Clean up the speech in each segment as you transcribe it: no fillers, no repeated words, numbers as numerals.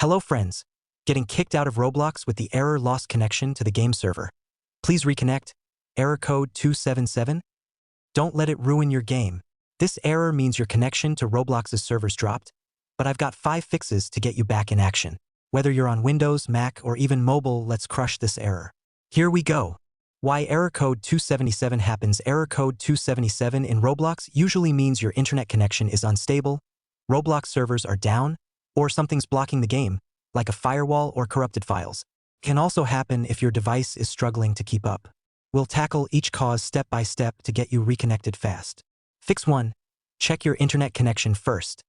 Hello friends, getting kicked out of Roblox with the error lost connection to the game server. Please reconnect, error code 277. Don't let it ruin your game. This error means your connection to Roblox's servers dropped, but I've got 5 fixes to get you back in action. Whether you're on Windows, Mac, or even mobile, let's crush this error. Here we go. Why error code 277 happens. Error code 277 in Roblox usually means your internet connection is unstable, Roblox servers are down, or something's blocking the game, like a firewall or corrupted files. Can also happen if your device is struggling to keep up. We'll tackle each cause step by step to get you reconnected fast. Fix 1. Check your internet connection first.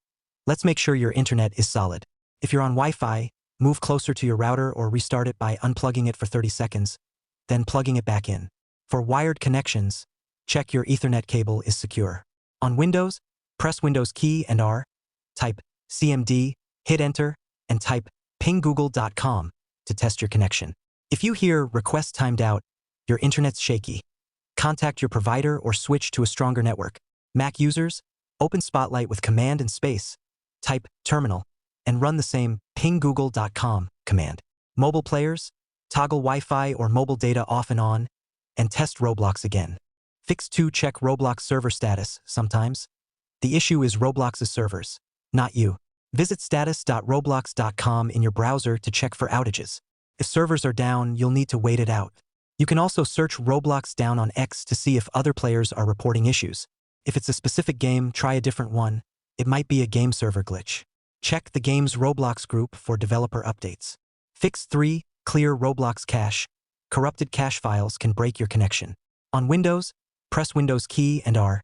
Let's make sure your internet is solid. If you're on Wi-Fi, move closer to your router or restart it by unplugging it for 30 seconds, then plugging it back in. For wired connections, check your Ethernet cable is secure. On Windows, press Windows key and R, type CMD, hit enter, and type pinggoogle.com to test your connection. If you hear request timed out, your internet's shaky. Contact your provider or switch to a stronger network. Mac users, open Spotlight with Command and space, type terminal, and run the same pinggoogle.com command. Mobile players, toggle Wi-Fi or mobile data off and on, and test Roblox again. Fix 2. Check Roblox server status. Sometimes the issue is Roblox's servers, not you. Visit status.roblox.com in your browser to check for outages. If servers are down, you'll need to wait it out. You can also search Roblox down on X to see if other players are reporting issues. If it's a specific game, try a different one. It might be a game server glitch. Check the game's Roblox group for developer updates. Fix 3. Clear Roblox cache. Corrupted cache files can break your connection. On Windows, press Windows key and R,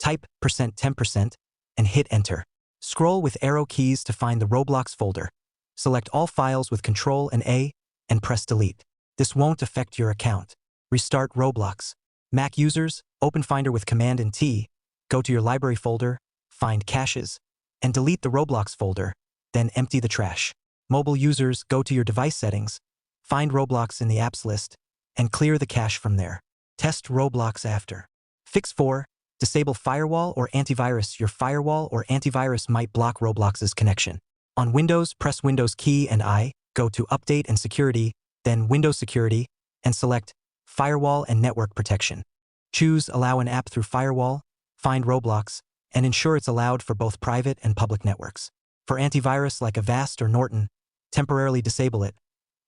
type %10%, and hit enter. Scroll with arrow keys to find the Roblox folder. Select all files with Ctrl and A, and press delete. This won't affect your account. Restart Roblox. Mac users, open Finder with Command and T, go to your library folder, find caches, and delete the Roblox folder, then empty the trash. Mobile users, go to your device settings, find Roblox in the apps list, and clear the cache from there. Test Roblox after. Fix 4. Disable firewall or antivirus. Your firewall or antivirus might block Roblox's connection. On Windows, press Windows key and I, go to Update and Security, then Windows Security, and select Firewall and Network Protection. Choose Allow an app through firewall, find Roblox, and ensure it's allowed for both private and public networks. For antivirus like Avast or Norton, temporarily disable it.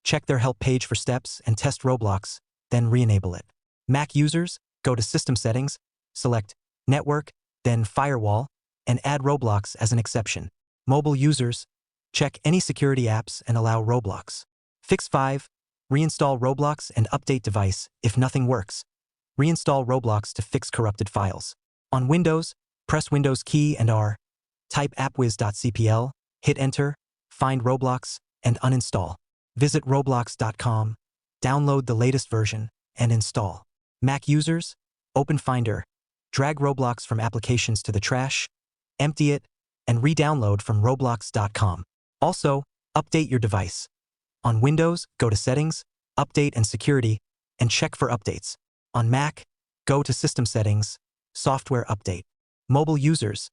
Check their help page for steps and test Roblox, then re-enable it. Mac users, go to System Settings, select Network, then Firewall, and add Roblox as an exception. Mobile users, check any security apps and allow Roblox. Fix 5. Reinstall Roblox and update device. If nothing works, reinstall Roblox to fix corrupted files. On Windows, press Windows key and R, type appwiz.cpl, hit enter, find Roblox, and uninstall. Visit roblox.com, download the latest version, and install. Mac users, open Finder, drag Roblox from applications to the trash, empty it, and re-download from roblox.com. Also, update your device. On Windows, go to Settings, Update and Security, and check for updates. On Mac, go to System Settings, Software Update. Mobile users,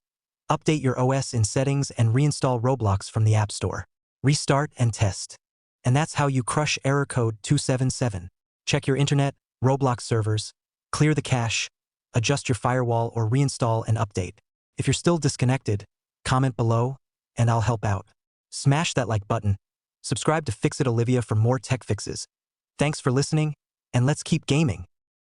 update your OS in Settings and reinstall Roblox from the App Store. Restart and test. And that's how you crush error code 277. Check your internet, Roblox servers, clear the cache, adjust your firewall or reinstall and update. If you're still disconnected, comment below, and I'll help out. Smash that like button. Subscribe to Fix It Olivia for more tech fixes. Thanks for listening, and let's keep gaming.